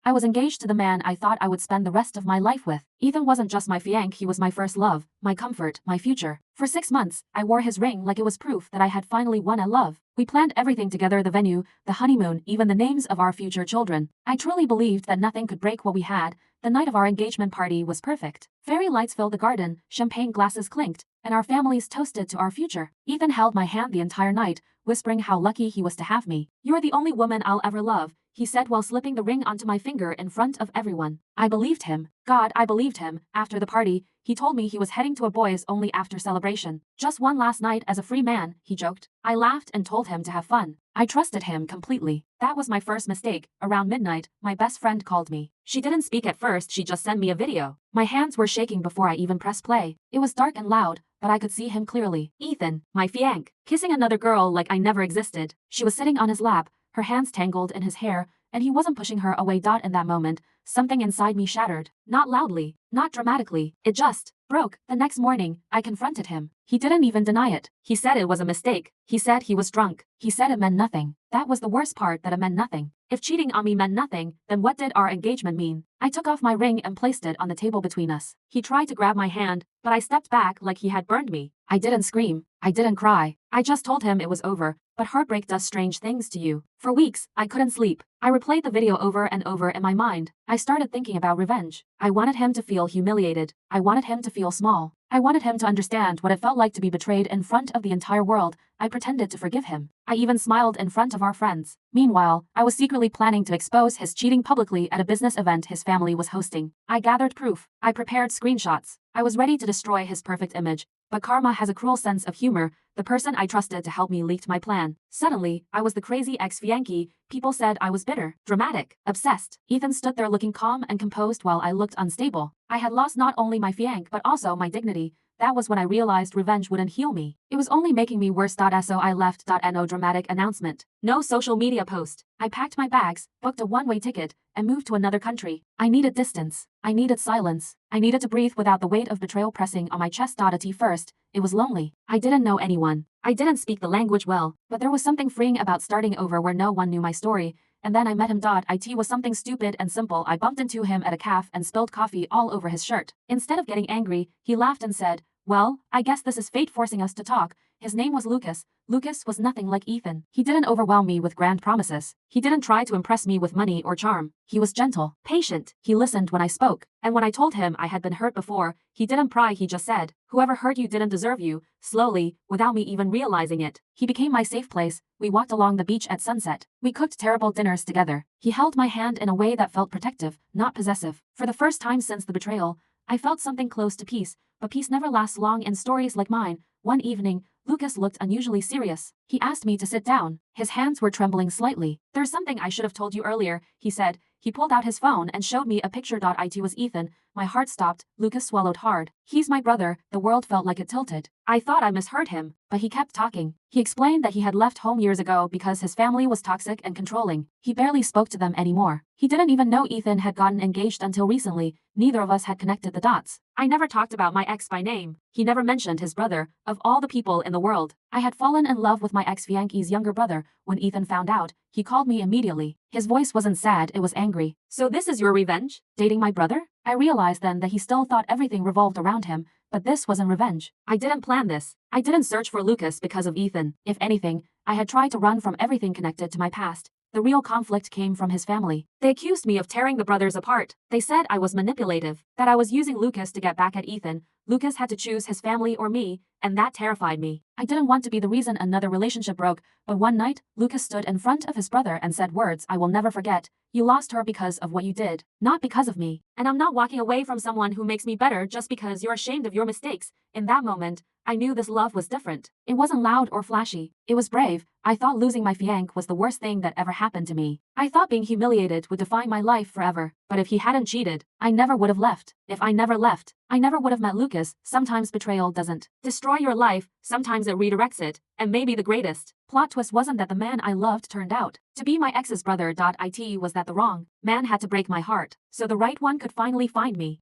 I was engaged to the man I thought I would spend the rest of my life with. Ethan wasn't just my fiancé, he was my first love, my comfort, my future. For 6 months, I wore his ring like it was proof that I had finally won at love. We planned everything together, the venue, the honeymoon, even the names of our future children. I truly believed that nothing could break what we had. The night of our engagement party was perfect. Fairy lights filled the garden, champagne glasses clinked, and our families toasted to our future. Ethan held my hand the entire night, whispering how lucky he was to have me. "You're the only woman I'll ever love," he said while slipping the ring onto my finger in front of everyone. I believed him. God, I believed him. After the party, he told me he was heading to a boys only after celebration. "Just one last night as a free man," he joked. I laughed and told him to have fun. I trusted him completely. That was my first mistake. Around midnight, my best friend called me. She didn't speak at first, she just sent me a video. My hands were shaking before I even pressed play. It was dark and loud, but I could see him clearly. Ethan, my fiancé, kissing another girl like I never existed. She was sitting on his lap, her hands tangled in his hair, and he wasn't pushing her away. In that moment, something inside me shattered. Not loudly, not dramatically, it just broke. The next morning, I confronted him. He didn't even deny it. He said it was a mistake. He said he was drunk. He said it meant nothing. That was the worst part, that it meant nothing. If cheating on me meant nothing, then what did our engagement mean? I took off my ring and placed it on the table between us. He tried to grab my hand, but I stepped back like he had burned me. I didn't scream. I didn't cry. I just told him it was over, but heartbreak does strange things to you. For weeks, I couldn't sleep. I replayed the video over and over in my mind. I started thinking about revenge. I wanted him to feel humiliated. I wanted him to feel small. I wanted him to understand what it felt like to be betrayed in front of the entire world. I pretended to forgive him. I even smiled in front of our friends. Meanwhile, I was secretly planning to expose his cheating publicly at a business event his family was hosting. I gathered proof. I prepared screenshots. I was ready to destroy his perfect image. But karma has a cruel sense of humor. The person I trusted to help me leaked my plan. Suddenly, I was the crazy ex-fiancé. People said I was bitter, dramatic, obsessed. Ethan stood there looking calm and composed while I looked unstable. I had lost not only my fiancé but also my dignity. That was when I realized revenge wouldn't heal me. It was only making me worse. So I left. No dramatic announcement. No social media post. I packed my bags, booked a one-way ticket, and moved to another country. I needed distance. I needed silence. I needed to breathe without the weight of betrayal pressing on my chest. At first, it was lonely. I didn't know anyone. I didn't speak the language well, but there was something freeing about starting over where no one knew my story. And then I met him. It was something stupid and simple. I bumped into him at a cafe and spilled coffee all over his shirt. Instead of getting angry, he laughed and said, "Well, I guess this is fate forcing us to talk." His name was Lucas. Lucas was nothing like Ethan. He didn't overwhelm me with grand promises. He didn't try to impress me with money or charm. He was gentle, patient. He listened when I spoke. And when I told him I had been hurt before, he didn't pry, he just said, "Whoever hurt you didn't deserve you." Slowly, without me even realizing it, he became my safe place. We walked along the beach at sunset. We cooked terrible dinners together. He held my hand in a way that felt protective, not possessive. For the first time since the betrayal, I felt something close to peace. But peace never lasts long in stories like mine. One evening, Lucas looked unusually serious. He asked me to sit down. His hands were trembling slightly. "There's something I should have told you earlier," he said. He pulled out his phone and showed me a picture. It was Ethan. My heart stopped. Lucas swallowed hard. "He's my brother." The world felt like it tilted. I thought I misheard him, but he kept talking. He explained that he had left home years ago because his family was toxic and controlling. He barely spoke to them anymore. He didn't even know Ethan had gotten engaged until recently. Neither of us had connected the dots. I never talked about my ex by name. He never mentioned his brother. Of all the people in the world, I had fallen in love with my ex-fiancé's younger brother. When Ethan found out, he called me immediately. His voice wasn't sad, it was angry. "So this is your revenge? Dating my brother?" I realized then that he still thought everything revolved around him, but this wasn't revenge. I didn't plan this. I didn't search for Lucas because of Ethan. If anything, I had tried to run from everything connected to my past. The real conflict came from his family. They accused me of tearing the brothers apart. They said I was manipulative, that I was using Lucas to get back at Ethan. Lucas had to choose his family or me, and that terrified me. I didn't want to be the reason another relationship broke, but one night, Lucas stood in front of his brother and said words I will never forget. "You lost her because of what you did, not because of me. And I'm not walking away from someone who makes me better just because you're ashamed of your mistakes." In that moment, I knew this love was different. It wasn't loud or flashy. It was brave. I thought losing my fiancé was the worst thing that ever happened to me. I thought being humiliated would define my life forever. But if he hadn't cheated, I never would have left. If I never left, I never would have met Lucas. Sometimes betrayal doesn't destroy your life, sometimes it redirects it. And maybe the greatest plot twist wasn't that the man I loved turned out to be my ex's brother. It was that the wrong man had to break my heart, so the right one could finally find me.